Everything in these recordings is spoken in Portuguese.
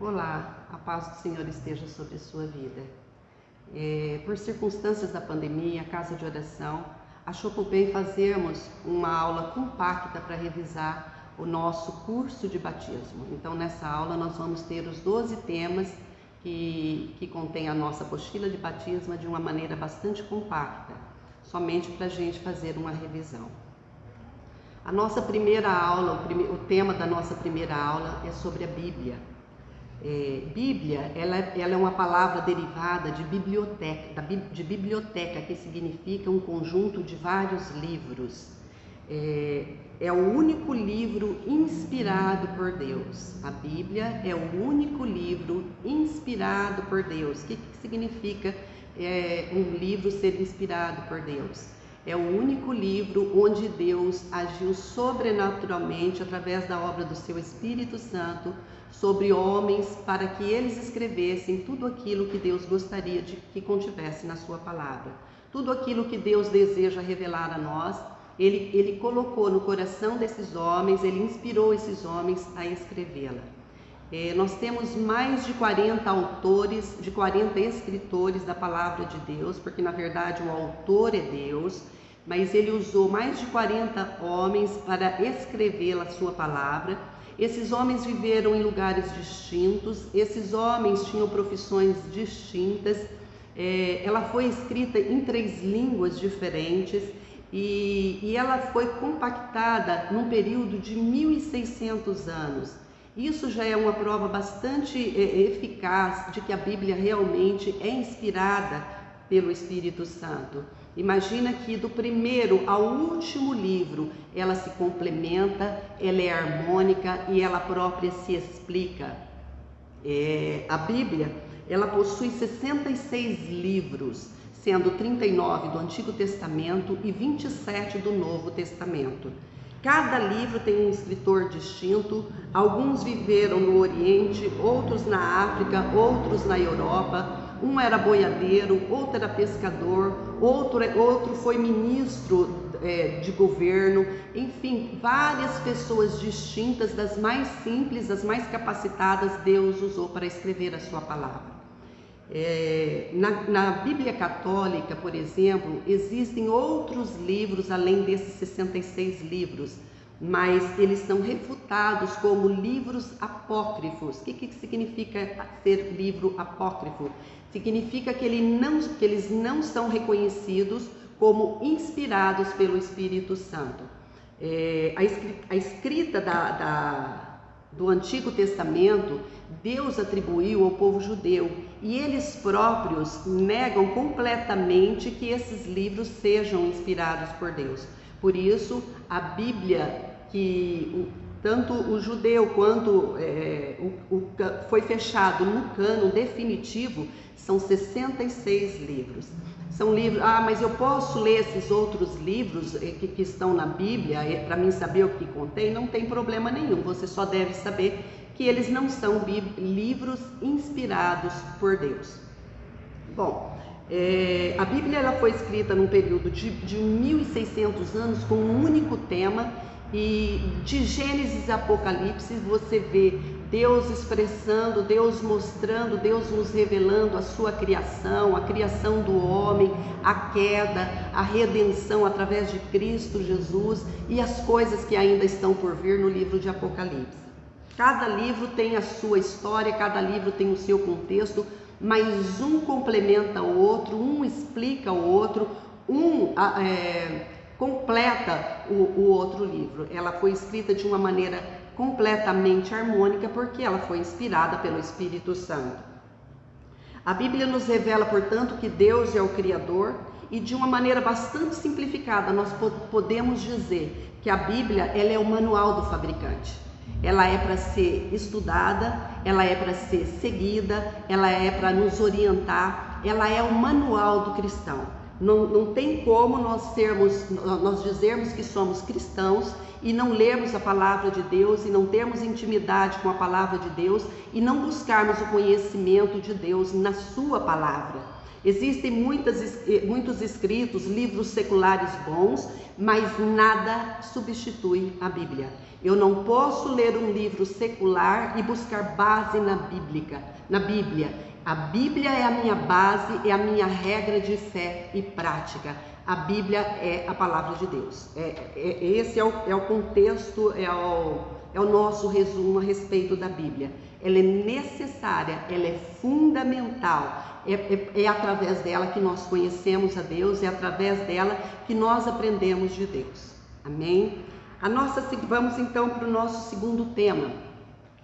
Olá, a paz do Senhor esteja sobre a sua vida. Por circunstâncias da pandemia, a Casa de Oração achou por bem fazermos uma aula compacta para revisar o nosso curso de batismo. Então, nessa aula, nós vamos ter os 12 temas que contém a nossa apostila de batismo de uma maneira bastante compacta, somente para a gente fazer uma revisão. A nossa primeira aula, o tema da nossa primeira aula é sobre a Bíblia. Bíblia, ela é uma palavra derivada de biblioteca, que significa um conjunto de vários livros. É o único livro inspirado por Deus. A Bíblia é o único livro inspirado por Deus. O que significa um livro ser inspirado por Deus? É o único livro onde Deus agiu sobrenaturalmente através da obra do seu Espírito Santo sobre homens para que eles escrevessem tudo aquilo que Deus gostaria de que contivesse na sua palavra. Tudo aquilo que Deus deseja revelar a nós, Ele colocou no coração desses homens, Ele inspirou esses homens a escrevê-la. Nós temos mais de 40 autores, de 40 escritores da palavra de Deus, porque na verdade o autor é Deus, mas Ele usou mais de 40 homens para escrever a sua palavra. Esses homens viveram em lugares distintos, esses homens tinham profissões distintas, ela foi escrita em 3 línguas diferentes e ela foi compactada num período de 1.600 anos. Isso já é uma prova bastante eficaz de que a Bíblia realmente é inspirada pelo Espírito Santo. Imagina que do primeiro ao último livro ela se complementa, ela é harmônica e ela própria se explica. A Bíblia, ela possui 66 livros, sendo 39 do Antigo Testamento e 27 do Novo Testamento. Cada livro tem um escritor distinto, alguns viveram no Oriente, outros na África, outros na Europa. Um era boiadeiro, outro era pescador, outro foi ministro de governo, enfim, várias pessoas distintas, das mais simples, das mais capacitadas, Deus usou para escrever a sua palavra. Na Bíblia Católica, por exemplo, existem outros livros além desses 66 livros, mas eles são refutados como livros apócrifos. O que significa ser livro apócrifo? Significa que eles não são reconhecidos como inspirados pelo Espírito Santo. A escrita do Antigo Testamento, Deus atribuiu ao povo judeu e eles próprios negam completamente que esses livros sejam inspirados por Deus. Por isso, a Bíblia, que tanto o judeu quanto foi fechado no cânon definitivo, são 66 livros. São livros, mas eu posso ler esses outros livros que estão na Bíblia para mim saber o que contém? Não tem problema nenhum, você só deve saber que eles não são livros inspirados por Deus. Bom, a Bíblia ela foi escrita num período de 1.600 anos com um único tema, e de Gênesis a Apocalipse você vê Deus expressando, Deus mostrando, Deus nos revelando a sua criação, a criação do homem, a queda, a redenção através de Cristo Jesus e as coisas que ainda estão por vir no livro de Apocalipse. Cada livro tem a sua história, cada livro tem o seu contexto, mas um complementa o outro, um explica o outro, completa o outro livro. Ela foi escrita de uma maneira completamente harmônica porque ela foi inspirada pelo Espírito Santo. A Bíblia nos revela, portanto, que Deus é o Criador e de uma maneira bastante simplificada nós podemos dizer que a Bíblia ela é o manual do fabricante. Ela é para ser estudada, ela é para ser seguida, ela é para nos orientar, ela é o manual do cristão. Não tem como nós dizermos que somos cristãos e não lermos a palavra de Deus e não termos intimidade com a palavra de Deus e não buscarmos o conhecimento de Deus na sua palavra. Existem muitos escritos, livros seculares bons, mas nada substitui a Bíblia. Eu não posso ler um livro secular e buscar base na Bíblia. A Bíblia é a minha base, é a minha regra de fé e prática. A Bíblia é a palavra de Deus. Esse é o contexto, é o nosso resumo a respeito da Bíblia. Ela é necessária, ela é fundamental. É através dela que nós conhecemos a Deus, é através dela que nós aprendemos de Deus. Amém? Vamos então para o nosso segundo tema.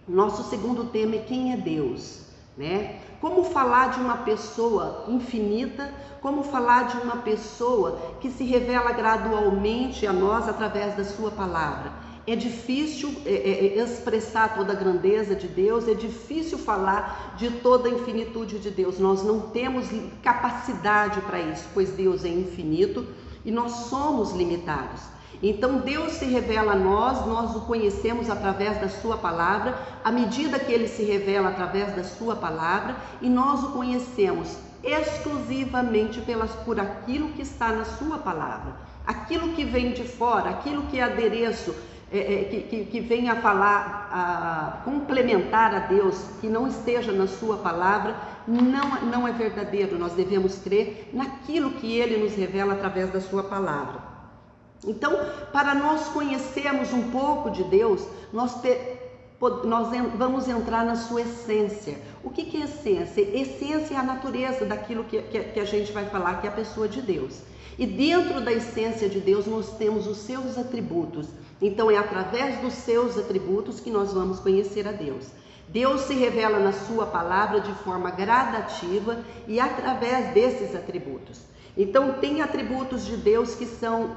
Nosso segundo tema é quem é Deus, né? Como falar de uma pessoa infinita, como falar de uma pessoa que se revela gradualmente a nós através da sua palavra. É difícil expressar toda a grandeza de Deus, é difícil falar de toda a infinitude de Deus. Nós não temos capacidade para isso, pois Deus é infinito e nós somos limitados. Então Deus se revela a nós o conhecemos através da sua palavra, à medida que Ele se revela através da sua palavra, e nós o conhecemos exclusivamente por aquilo que está na sua palavra. Aquilo que vem de fora, aquilo que é adereço, que vem a falar, a complementar a Deus, que não esteja na sua palavra, não é verdadeiro. Nós devemos crer naquilo que Ele nos revela através da sua palavra. Então, para nós conhecermos um pouco de Deus, nós vamos entrar na sua essência. O que é essência? Essência é a natureza daquilo que a gente vai falar, que é a pessoa de Deus. E dentro da essência de Deus nós temos os seus atributos. Então é através dos seus atributos que nós vamos conhecer a Deus. Deus se revela na sua palavra de forma gradativa e através desses atributos. Então tem atributos de Deus que são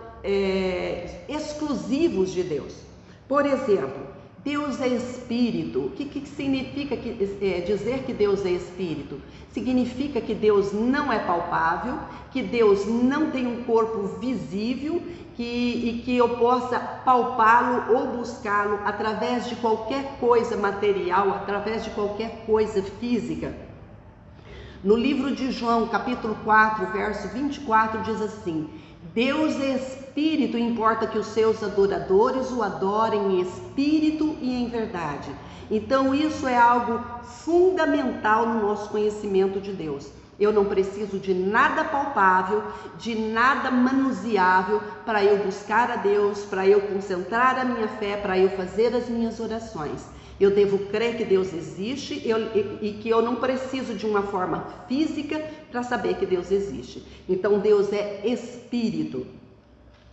exclusivos de Deus. Por exemplo, Deus é Espírito. O que significa dizer que Deus é Espírito? Significa que Deus não é palpável, que Deus não tem um corpo visível e que eu possa palpá-lo ou buscá-lo através de qualquer coisa material, através de qualquer coisa física. No livro de João, capítulo 4, verso 24, diz assim: Deus é Espírito, importa que os seus adoradores o adorem em espírito e em verdade. Então isso é algo fundamental no nosso conhecimento de Deus. Eu não preciso de nada palpável, de nada manuseável para eu buscar a Deus, para eu concentrar a minha fé, para eu fazer as minhas orações. Eu devo crer que Deus existe e que eu não preciso de uma forma física para saber que Deus existe. Então Deus é Espírito.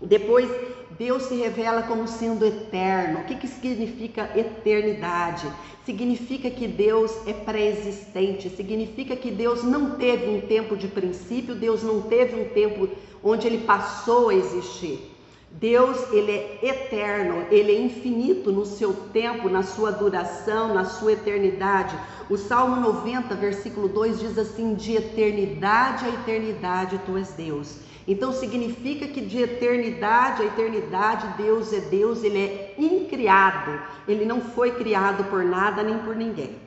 Depois, Deus se revela como sendo eterno. O que significa eternidade? Significa que Deus é pré-existente, significa que Deus não teve um tempo de princípio, Deus não teve um tempo onde Ele passou a existir. Deus, Ele é eterno, Ele é infinito no seu tempo, na sua duração, na sua eternidade. O Salmo 90, versículo 2 diz assim: de eternidade a eternidade Tu és Deus. Então significa que de eternidade a eternidade Deus é Deus, Ele é incriado, Ele não foi criado por nada nem por ninguém.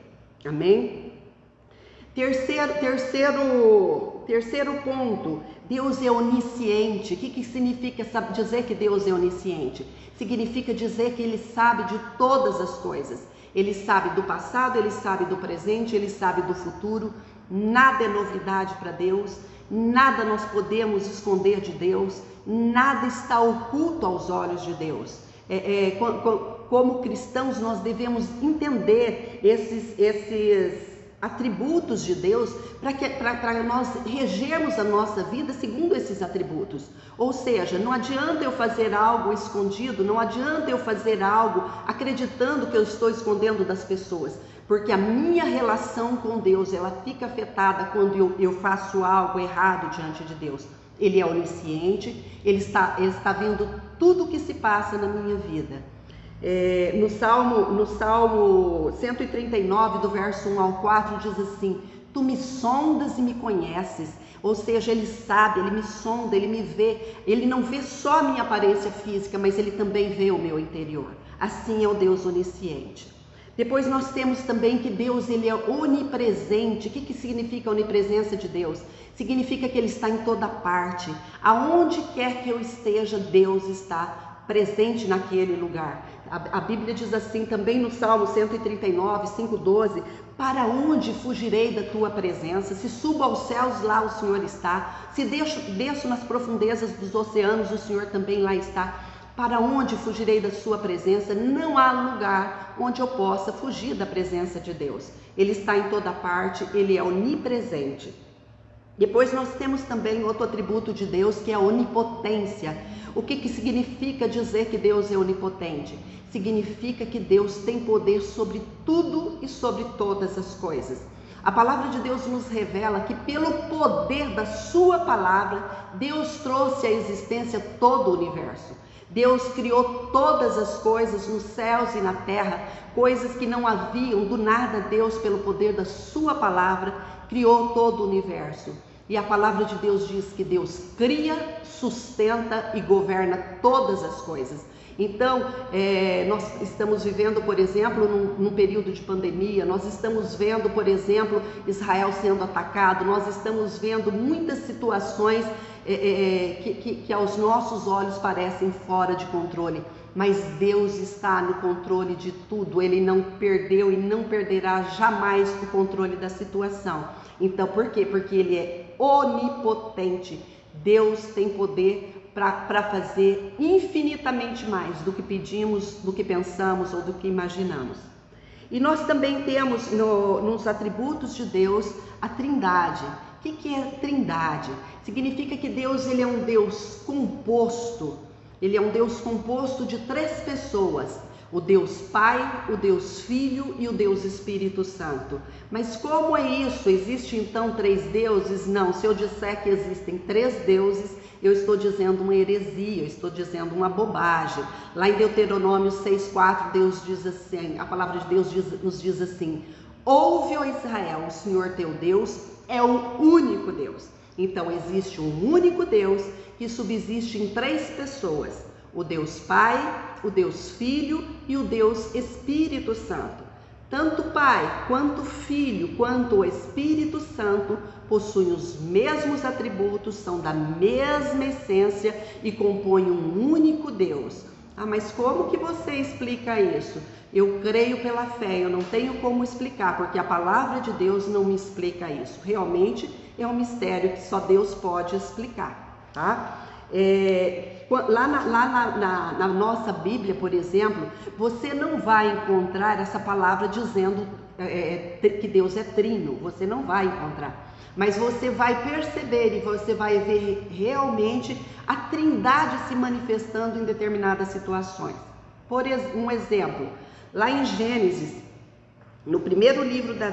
Amém? Terceiro ponto, Deus é onisciente. O que significa dizer que Deus é onisciente? Significa dizer que Ele sabe de todas as coisas. Ele sabe do passado, Ele sabe do presente, Ele sabe do futuro. Nada é novidade para Deus, nada nós podemos esconder de Deus, nada está oculto aos olhos de Deus. Como cristãos nós devemos entender esses atributos de Deus para nós regermos a nossa vida segundo esses atributos. Ou seja, não adianta eu fazer algo escondido, não adianta eu fazer algo acreditando que eu estou escondendo das pessoas, porque a minha relação com Deus, ela fica afetada quando eu faço algo errado diante de Deus. Ele é onisciente, Ele está vendo tudo o que se passa na minha vida. No Salmo 139, do verso 1 ao 4, diz assim: Tu me sondas e me conheces. Ou seja, Ele sabe, Ele me sonda, Ele me vê. Ele não vê só a minha aparência física, mas Ele também vê o meu interior. Assim é o Deus onisciente. Depois nós temos também que Deus, Ele é onipresente. O que significa a onipresença de Deus? Significa que Ele está em toda parte. Aonde quer que eu esteja, Deus está presente naquele lugar. A Bíblia diz assim também no Salmo 139, 5:12: para onde fugirei da tua presença? Se subo aos céus, lá o Senhor está. Se desço nas profundezas dos oceanos, o Senhor também lá está. Para onde fugirei da sua presença? Não há lugar onde eu possa fugir da presença de Deus. Ele está em toda parte, Ele é onipresente. Depois nós temos também outro atributo de Deus, que é a onipotência. O que significa dizer que Deus é onipotente? Significa que Deus tem poder sobre tudo e sobre todas as coisas. A palavra de Deus nos revela que pelo poder da sua palavra, Deus trouxe à existência todo o universo. Deus criou todas as coisas nos céus e na terra, coisas que não haviam. Do nada, Deus, pelo poder da sua palavra, criou todo o universo. E a palavra de Deus diz que Deus cria, sustenta e governa todas as coisas. Então, nós estamos vivendo, por exemplo, num período de pandemia, nós estamos vendo, por exemplo, Israel sendo atacado, nós estamos vendo muitas situações que aos nossos olhos parecem fora de controle, mas Deus está no controle de tudo. Ele não perdeu e não perderá jamais o controle da situação. Então, por quê? Porque Ele é onipotente. Deus tem poder para fazer infinitamente mais do que pedimos, do que pensamos ou do que imaginamos. E nós também temos nos atributos de Deus a trindade. O que é trindade? Significa que Deus, ele é um Deus composto. Ele é um Deus composto de 3 pessoas: o Deus Pai, o Deus Filho e o Deus Espírito Santo. Mas como é isso? Existe então 3 deuses? Não, se eu disser que existem 3 deuses, eu estou dizendo uma heresia, eu estou dizendo uma bobagem. Lá em Deuteronômio 6:4, Deus diz assim, a palavra de Deus nos diz assim: ouve, ó Israel, o Senhor teu Deus é o único Deus. Então existe um único Deus que subsiste em 3 pessoas: o Deus Pai, o Deus Filho e o Deus Espírito Santo. Tanto o Pai, quanto o Filho, quanto o Espírito Santo possuem os mesmos atributos, são da mesma essência e compõem um único Deus. Ah, mas como que você explica isso? Eu creio pela fé, eu não tenho como explicar, porque a palavra de Deus não me explica isso. Realmente é um mistério que só Deus pode explicar, tá? Lá na nossa Bíblia, por exemplo, você não vai encontrar essa palavra dizendo que Deus é trino, você não vai encontrar, mas você vai perceber e você vai ver realmente a trindade se manifestando em determinadas situações. Por um exemplo, lá em Gênesis, no primeiro livro da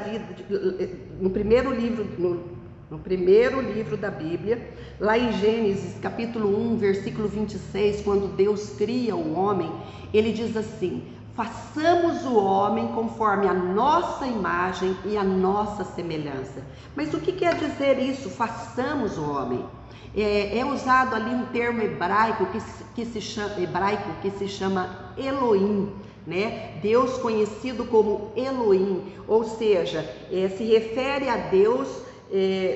Bíblia, lá em Gênesis capítulo 1, versículo 26, quando Deus cria o homem, ele diz assim: façamos o homem conforme a nossa imagem e a nossa semelhança. Mas o que quer dizer isso, façamos o homem? É usado ali um termo hebraico que se chama Elohim, né? Deus conhecido como Elohim, ou seja, se refere a Deus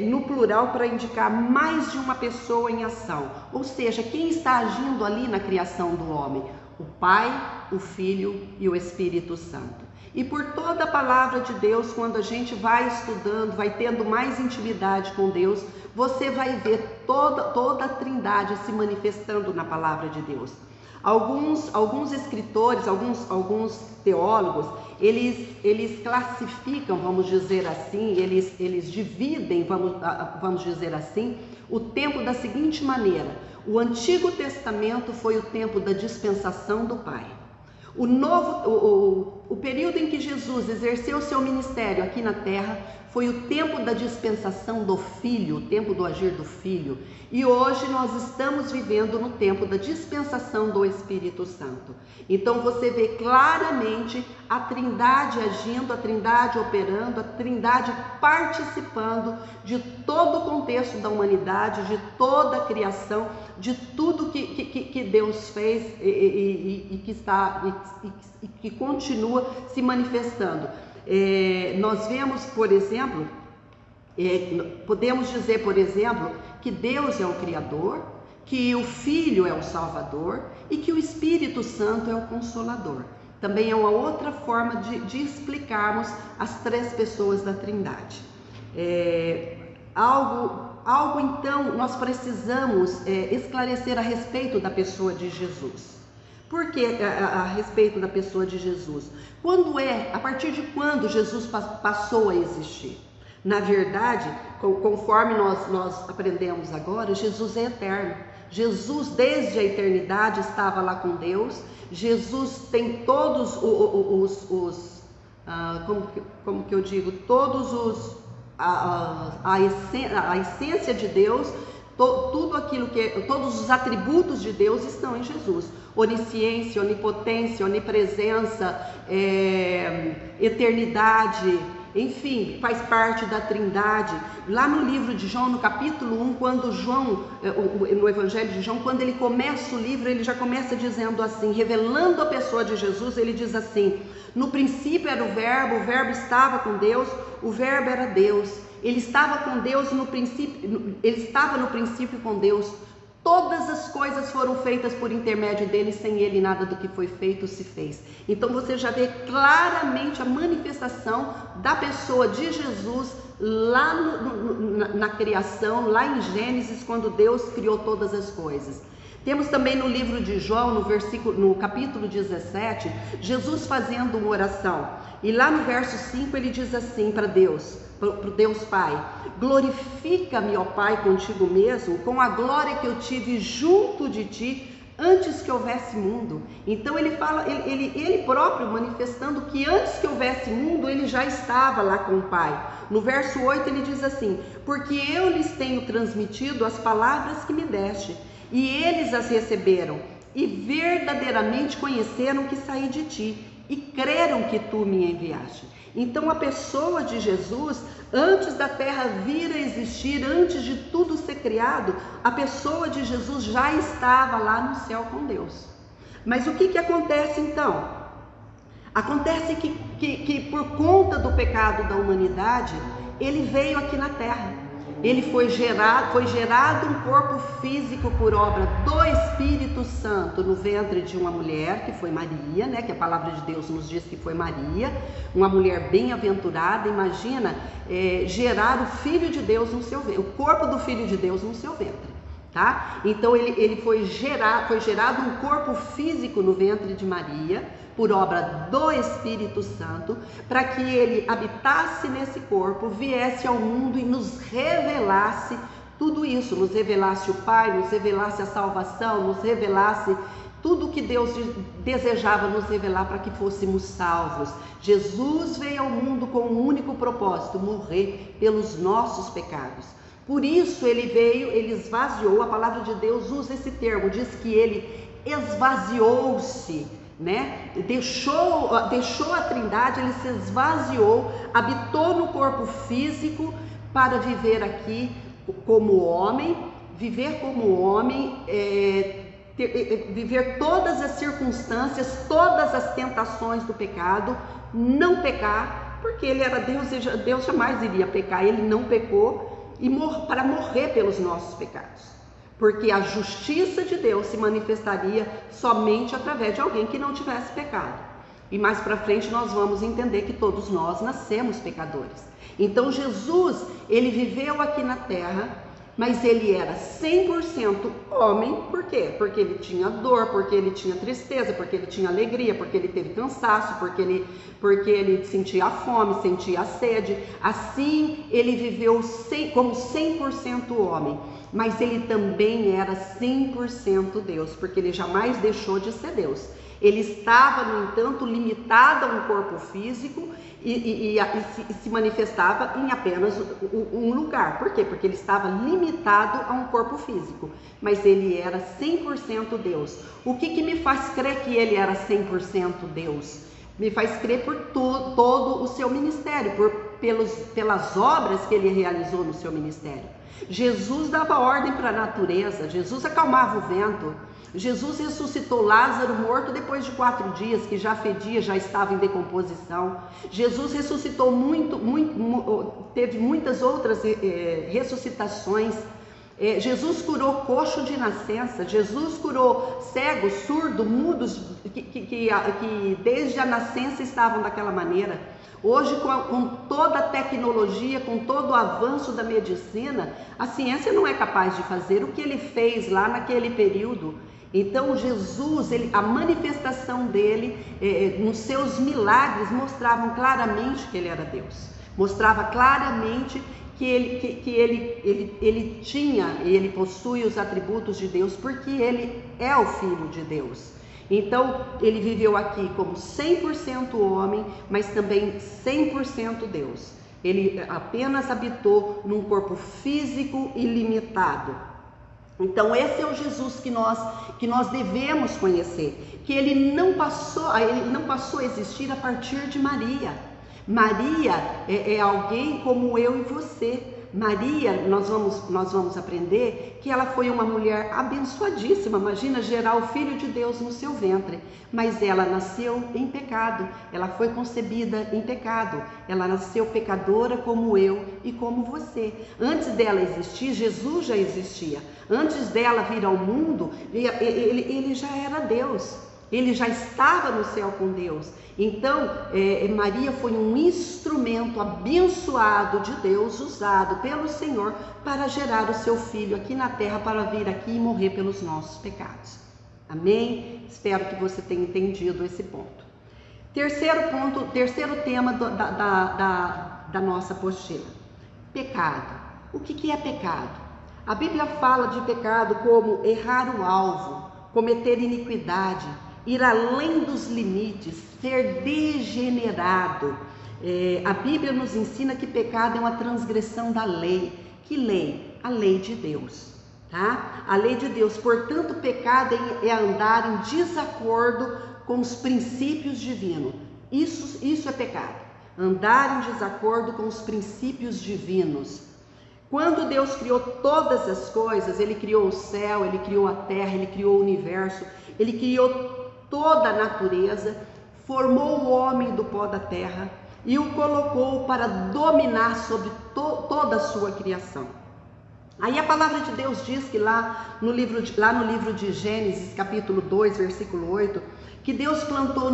no plural para indicar mais de uma pessoa em ação. Ou seja, quem está agindo ali na criação do homem? O Pai, o Filho e o Espírito Santo. E por toda a palavra de Deus, quando a gente vai estudando, vai tendo mais intimidade com Deus, você vai ver toda a trindade se manifestando na palavra de Deus. Alguns escritores, alguns teólogos, eles classificam, vamos dizer assim, eles dividem, vamos dizer assim, o tempo da seguinte maneira: o Antigo Testamento foi o tempo da dispensação do Pai. O período em que Jesus exerceu seu ministério aqui na terra foi o tempo da dispensação do Filho, o tempo do agir do Filho. E hoje nós estamos vivendo no tempo da dispensação do Espírito Santo. Então você vê claramente a trindade agindo, a trindade operando, a trindade participando de todo o contexto da humanidade, de toda a criação, de tudo que Deus fez e que continua se manifestando. Nós vemos, por exemplo, podemos dizer, por exemplo, que Deus é o Criador, que o Filho é o Salvador e que o Espírito Santo é o Consolador. Também é uma outra forma de explicarmos as três pessoas da Trindade. Então, nós precisamos esclarecer a respeito da pessoa de Jesus. Por que a respeito da pessoa de Jesus? A partir de quando Jesus passou a existir? Na verdade, conforme nós aprendemos agora, Jesus é eterno. Jesus, desde a eternidade, estava lá com Deus. Jesus tem todos a essência de Deus, todos os atributos de Deus estão em Jesus. Onisciência, onipotência, onipresença, eternidade, enfim, faz parte da Trindade. Lá no livro de João, no capítulo 1, quando João, no Evangelho de João, quando ele começa o livro, ele já começa dizendo assim, revelando a pessoa de Jesus, ele diz assim: no princípio era o Verbo estava com Deus, o Verbo era Deus, ele estava com Deus no princípio, ele estava no princípio com Deus. Todas as coisas foram feitas por intermédio dele, sem ele nada do que foi feito se fez. Então você já vê claramente a manifestação da pessoa de Jesus lá na criação, lá em Gênesis, quando Deus criou todas as coisas. Temos também no livro de João, no capítulo 17, Jesus fazendo uma oração. E lá no verso 5 ele diz assim para Deus, para o Deus Pai: glorifica-me, ó Pai, contigo mesmo, com a glória que eu tive junto de ti, antes que houvesse mundo. Então ele fala, ele próprio manifestando que antes que houvesse mundo, ele já estava lá com o Pai. No verso 8 ele diz assim: porque eu lhes tenho transmitido as palavras que me deste, e eles as receberam, e verdadeiramente conheceram que saí de ti, e creram que tu me enviaste. Então a pessoa de Jesus, antes da terra vir a existir, antes de tudo ser criado, a pessoa de Jesus já estava lá no céu com Deus. Mas o que acontece então? Acontece que por conta do pecado da humanidade, ele veio aqui na terra. Ele foi gerado um corpo físico por obra do Espírito Santo no ventre de uma mulher, que foi Maria, né? Que a palavra de Deus nos diz que foi Maria, uma mulher bem-aventurada. Imagina gerar o Filho de Deus no seu ventre, o corpo do Filho de Deus no seu ventre, tá? Então ele foi gerado um corpo físico no ventre de Maria, por obra do Espírito Santo, para que ele habitasse nesse corpo, viesse ao mundo e nos revelasse tudo isso, nos revelasse o Pai, nos revelasse a salvação, nos revelasse tudo o que Deus desejava nos revelar para que fôssemos salvos. Jesus veio ao mundo com um único propósito: morrer pelos nossos pecados. Por isso ele veio, ele esvaziou, a palavra de Deus usa esse termo, diz que ele esvaziou-se, né? Deixou a Trindade, ele se esvaziou, habitou no corpo físico para viver aqui como homem, viver como homem, viver todas as circunstâncias, todas as tentações do pecado, não pecar, porque ele era Deus e Deus jamais iria pecar. Ele não pecou para morrer pelos nossos pecados, porque a justiça de Deus se manifestaria somente através de alguém que não tivesse pecado. E mais para frente nós vamos entender que todos nós nascemos pecadores. Então Jesus, ele viveu aqui na terra, mas ele era 100% homem. Por quê? Porque ele tinha dor, porque ele tinha tristeza, porque ele tinha alegria, porque ele teve cansaço, porque ele sentia fome, sentia sede. Assim ele viveu como 100% homem. Mas ele também era 100% Deus, porque ele jamais deixou de ser Deus. Ele estava, no entanto, limitado a um corpo físico e se manifestava em apenas um lugar. Por quê? Porque ele estava limitado a um corpo físico, mas ele era 100% Deus. O que me faz crer que ele era 100% Deus? Me faz crer por todo o seu ministério, pelas obras que ele realizou no seu ministério. Jesus dava ordem para a natureza, Jesus acalmava o vento, Jesus ressuscitou Lázaro morto depois de 4 dias, que já fedia, já estava em decomposição. Jesus ressuscitou teve muitas outras ressuscitações. Jesus curou coxo de nascença, Jesus curou cegos, surdos, mudos, que desde a nascença estavam daquela maneira. Hoje, com toda a tecnologia, com todo o avanço da medicina, a ciência não é capaz de fazer o que ele fez lá naquele período. Então Jesus, a manifestação dele, nos seus milagres, mostravam claramente que ele era Deus. Mostrava claramente que ele possui os atributos de Deus, porque ele é o Filho de Deus. Então, ele viveu aqui como 100% homem, mas também 100% Deus. Ele apenas habitou num corpo físico ilimitado. Então, esse é o Jesus que nós devemos conhecer, que ele não passou a existir a partir de Maria. Maria é alguém como eu e você. Maria, nós vamos aprender que ela foi uma mulher abençoadíssima. Imagina gerar o Filho de Deus no seu ventre, mas ela nasceu em pecado, ela foi concebida em pecado, ela nasceu pecadora como eu e como você. Antes dela existir, Jesus já existia. Antes dela vir ao mundo, ele já era Deus. Ele já estava no céu com Deus. Então, Maria foi um instrumento abençoado de Deus, usado pelo Senhor para gerar o seu filho aqui na terra, para vir aqui e morrer pelos nossos pecados. Amém? Espero que você tenha entendido esse ponto. Terceiro tema da nossa apostila. Pecado. O que é pecado? A Bíblia fala de pecado como errar o alvo, cometer iniquidade, ir além dos limites, ser degenerado. A Bíblia nos ensina que pecado é uma transgressão da lei. Que lei? A lei de Deus, tá? A lei de Deus. Portanto, pecado é andar em desacordo com os princípios divinos. Isso é pecado. Andar em desacordo com os princípios divinos. Quando Deus criou todas as coisas, Ele criou o céu, Ele criou a terra, Ele criou o universo, Ele criou toda a natureza, formou o homem do pó da terra e o colocou para dominar sobre toda a sua criação. Aí a palavra de Deus diz que lá no livro de Gênesis, capítulo 2, versículo 8, que Deus plantou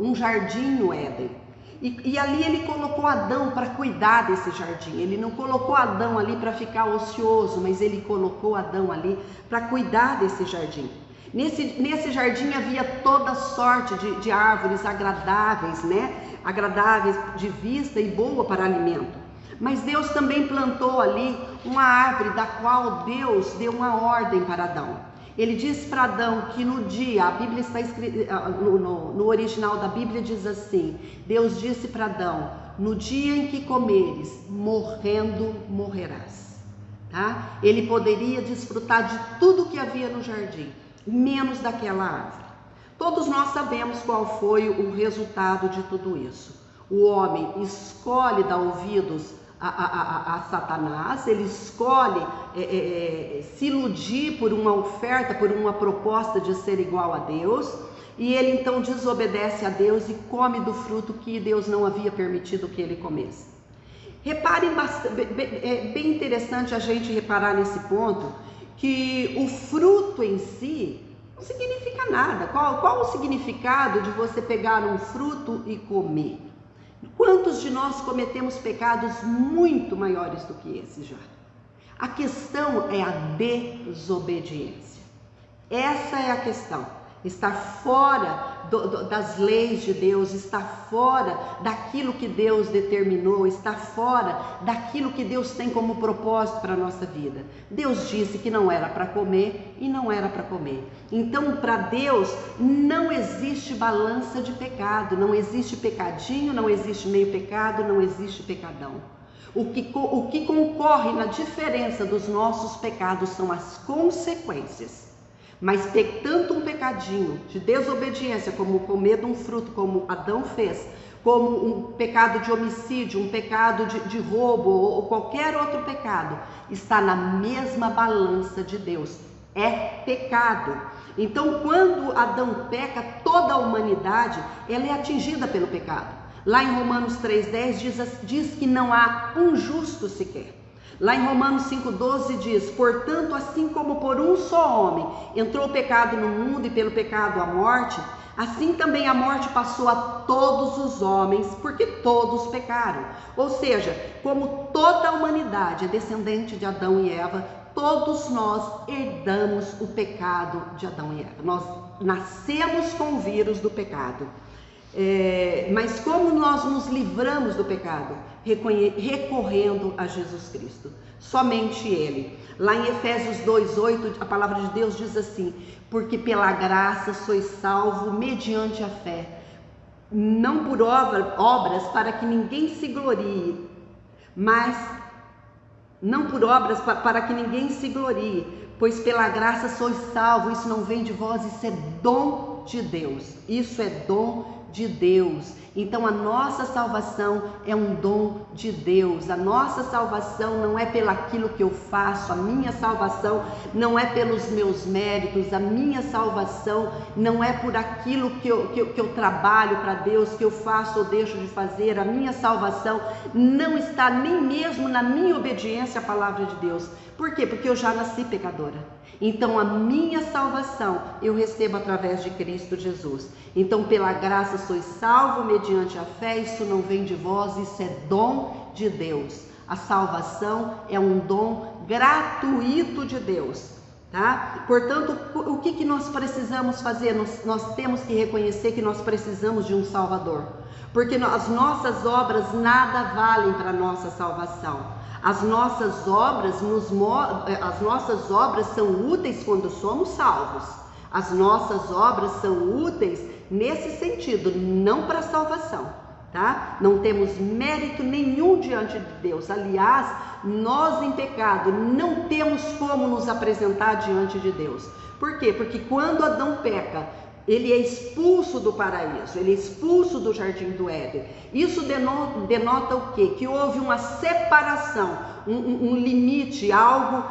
um jardim no Éden. E ali ele colocou Adão para cuidar desse jardim. Ele não colocou Adão ali para ficar ocioso, mas ele colocou Adão ali para cuidar desse jardim. Nesse jardim havia toda sorte de árvores agradáveis, né? Agradáveis de vista e boa para alimento. Mas Deus também plantou ali uma árvore da qual Deus deu uma ordem para Adão. Ele disse para Adão que no dia, a Bíblia está escrita, no original da Bíblia diz assim, Deus disse para Adão, no dia em que comeres, morrendo morrerás. Tá? Ele poderia desfrutar de tudo que havia no jardim, menos daquela árvore. Todos nós sabemos qual foi o resultado de tudo isso. O homem escolhe dar ouvidos a Satanás, ele escolhe se iludir por uma oferta, por uma proposta de ser igual a Deus, e ele então desobedece a Deus e come do fruto que Deus não havia permitido que ele comesse. Reparem, é bem interessante a gente reparar nesse ponto, que o fruto em si não significa nada. Qual o significado de você pegar um fruto e comer? Quantos de nós cometemos pecados muito maiores do que esse já? A questão é a desobediência. Essa é a questão. Estar fora das leis de Deus, estar fora daquilo que Deus determinou, estar fora daquilo que Deus tem como propósito para a nossa vida. Deus disse que não era para comer e não era para comer. Então, para Deus, não existe balança de pecado, não existe pecadinho, não existe meio pecado, não existe pecadão. O que concorre na diferença dos nossos pecados são as consequências. Mas tanto um pecadinho de desobediência, como comer de um fruto, como Adão fez, como um pecado de homicídio, um pecado de roubo ou qualquer outro pecado, está na mesma balança de Deus. É pecado. Então, quando Adão peca, toda a humanidade ela é atingida pelo pecado. Lá em Romanos 3,10 diz que não há um justo sequer. Lá em Romanos 5,12 diz: portanto, assim como por um só homem entrou o pecado no mundo e pelo pecado a morte, assim também a morte passou a todos os homens, porque todos pecaram. Ou seja, como toda a humanidade é descendente de Adão e Eva, todos nós herdamos o pecado de Adão e Eva. Nós nascemos com o vírus do pecado. Mas como nós nos livramos do pecado? Recorrendo a Jesus Cristo, somente Ele. Lá em Efésios 2,8, a palavra de Deus diz assim: porque pela graça sois salvo mediante a fé, não por obras para que ninguém se glorie, mas não por obras para que ninguém se glorie, pois pela graça sois salvo. Isso não vem de vós, isso é dom de Deus. Isso é dom de Deus. Então a nossa salvação é um dom de Deus. A nossa salvação não é pelo aquilo que eu faço, a minha salvação não é pelos meus méritos, a minha salvação não é por aquilo que eu trabalho para Deus, que eu faço ou deixo de fazer. A minha salvação não está nem mesmo na minha obediência à palavra de Deus. Por quê? Porque eu já nasci pecadora. Então a minha salvação eu recebo através de Cristo Jesus. Então pela graça sois salvo mediante a fé. Isso não vem de vós, isso é dom de Deus. A salvação é um dom gratuito de Deus, tá? Portanto, o que nós precisamos fazer? Nós temos que reconhecer que nós precisamos de um Salvador, porque as nossas obras nada valem para a nossa salvação. As nossas obras são úteis quando somos salvos. As nossas obras são úteis nesse sentido, não para a salvação, tá? Não temos mérito nenhum diante de Deus. Aliás, nós em pecado não temos como nos apresentar diante de Deus. Por quê? Porque quando Adão peca, ele é expulso do paraíso, ele é expulso do jardim do Éden. Isso denota o quê? Que houve uma separação, um limite, algo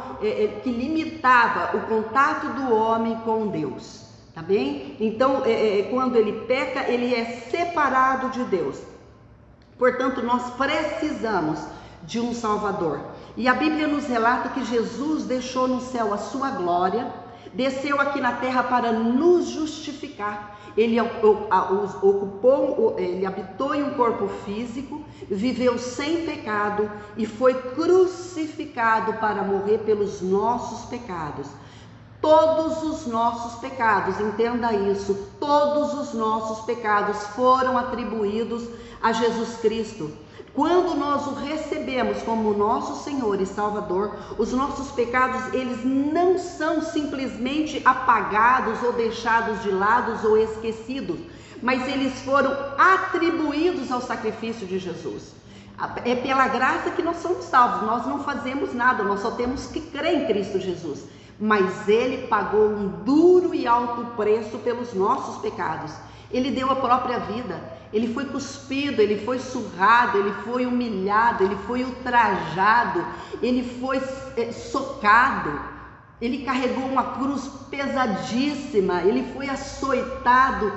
que limitava o contato do homem com Deus, tá bem? Então, quando ele peca, ele é separado de Deus. Portanto, nós precisamos de um Salvador. E a Bíblia nos relata que Jesus deixou no céu a sua glória, desceu aqui na terra para nos justificar. Ele habitou em um corpo físico, viveu sem pecado e foi crucificado para morrer pelos nossos pecados. Todos os nossos pecados, entenda isso, todos os nossos pecados foram atribuídos a Jesus Cristo. Quando nós o recebemos como nosso Senhor e Salvador, os nossos pecados, eles não são simplesmente apagados ou deixados de lado ou esquecidos, mas eles foram atribuídos ao sacrifício de Jesus. É pela graça que nós somos salvos, nós não fazemos nada, nós só temos que crer em Cristo Jesus. Mas Ele pagou um duro e alto preço pelos nossos pecados. Ele deu a própria vida, Ele foi cuspido, Ele foi surrado, Ele foi humilhado, Ele foi ultrajado, Ele foi socado, Ele carregou uma cruz pesadíssima, Ele foi açoitado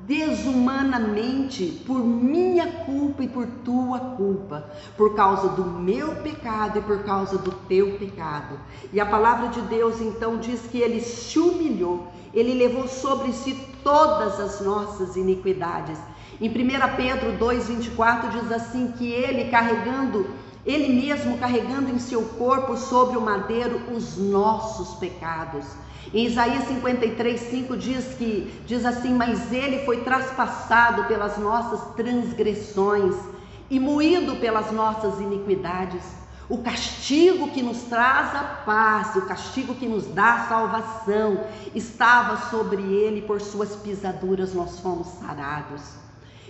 desumanamente por minha culpa e por tua culpa, por causa do meu pecado e por causa do teu pecado. E a palavra de Deus então diz que Ele se humilhou, Ele levou sobre si todas as nossas iniquidades. Em 1 Pedro 2,24 diz assim que Ele mesmo carregando em seu corpo sobre o madeiro os nossos pecados. Em Isaías 53,5 diz assim: mas Ele foi traspassado pelas nossas transgressões e moído pelas nossas iniquidades. O castigo que nos traz a paz, o castigo que nos dá a salvação, estava sobre Ele, por suas pisaduras nós fomos sarados.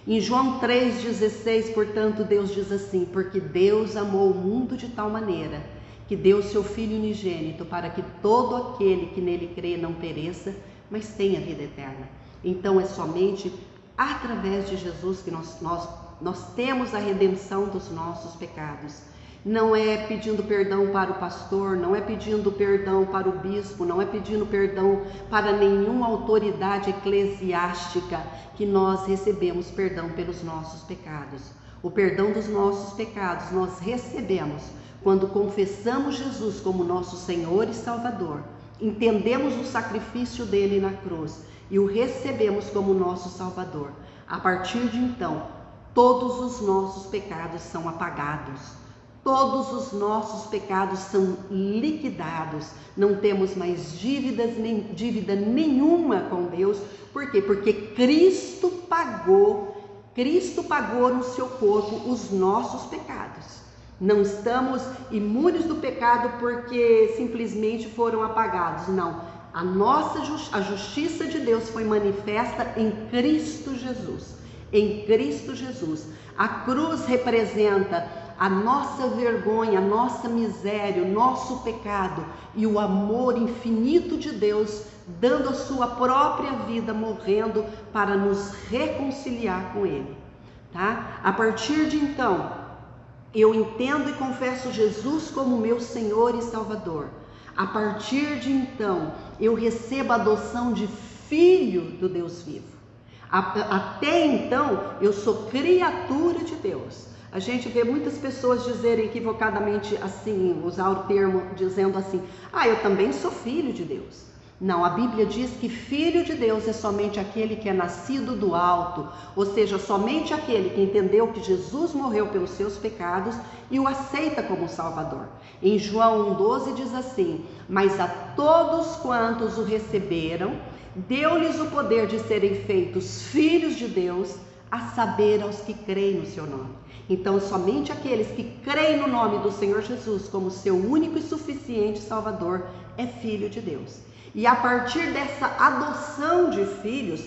Em João 3,16, portanto, Deus diz assim: porque Deus amou o mundo de tal maneira que deu seu Filho unigênito, para que todo aquele que nele crê não pereça, mas tenha vida eterna. Então é somente através de Jesus que nós temos a redenção dos nossos pecados. Não é pedindo perdão para o pastor, não é pedindo perdão para o bispo, não é pedindo perdão para nenhuma autoridade eclesiástica que nós recebemos perdão pelos nossos pecados. O perdão dos nossos pecados nós recebemos quando confessamos Jesus como nosso Senhor e Salvador, entendemos o sacrifício dele na cruz e o recebemos como nosso Salvador. A partir de então, todos os nossos pecados são apagados, todos os nossos pecados são liquidados, não temos mais dívida nenhuma com Deus. Por quê? Porque Cristo pagou no seu corpo os nossos pecados. Não estamos imunes do pecado porque simplesmente foram apagados. Não, a justiça de Deus foi manifesta em Cristo Jesus. Em Cristo Jesus. A cruz representa a nossa vergonha, a nossa miséria, o nosso pecado e o amor infinito de Deus, dando a sua própria vida, morrendo para nos reconciliar com Ele. Tá? A partir de então, eu entendo e confesso Jesus como meu Senhor e Salvador. A partir de então, eu recebo a adoção de filho do Deus vivo. Até então, eu sou criatura de Deus. A gente vê muitas pessoas dizerem equivocadamente assim, usar o termo dizendo assim: eu também sou filho de Deus. Não, a Bíblia diz que filho de Deus é somente aquele que é nascido do alto, ou seja, somente aquele que entendeu que Jesus morreu pelos seus pecados e o aceita como Salvador. Em João 1,12 diz assim: mas a todos quantos o receberam, deu-lhes o poder de serem feitos filhos de Deus, a saber, aos que creem no seu nome. Então, somente aqueles que creem no nome do Senhor Jesus como seu único e suficiente Salvador é filho de Deus. E a partir dessa adoção de filhos,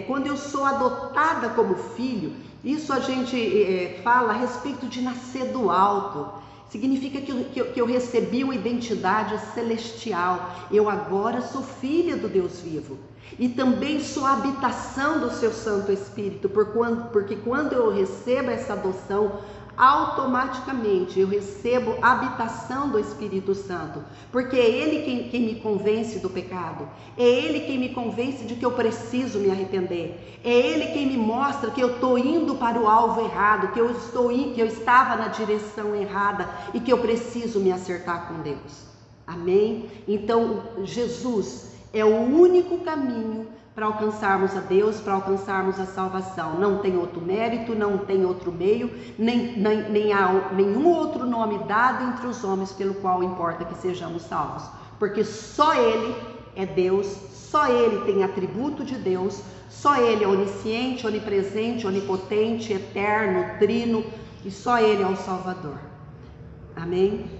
quando eu sou adotada como filho, isso a gente fala a respeito de nascer do alto. Significa que eu recebi uma identidade celestial. Eu agora sou filha do Deus vivo. E também sou a habitação do seu Santo Espírito, porque quando eu recebo essa adoção, automaticamente eu recebo a habitação do Espírito Santo, porque é Ele quem me convence do pecado, é Ele quem me convence de que eu preciso me arrepender, é Ele quem me mostra que eu estou indo para o alvo errado, que eu estava na direção errada e que eu preciso me acertar com Deus. Amém? Então Jesus é o único caminho para alcançarmos a Deus, para alcançarmos a salvação. Não tem outro mérito, não tem outro meio, nem há nenhum outro nome dado entre os homens pelo qual importa que sejamos salvos. Porque só Ele é Deus, só Ele tem atributo de Deus, só Ele é onisciente, onipresente, onipotente, eterno, trino, e só Ele é o Salvador. Amém?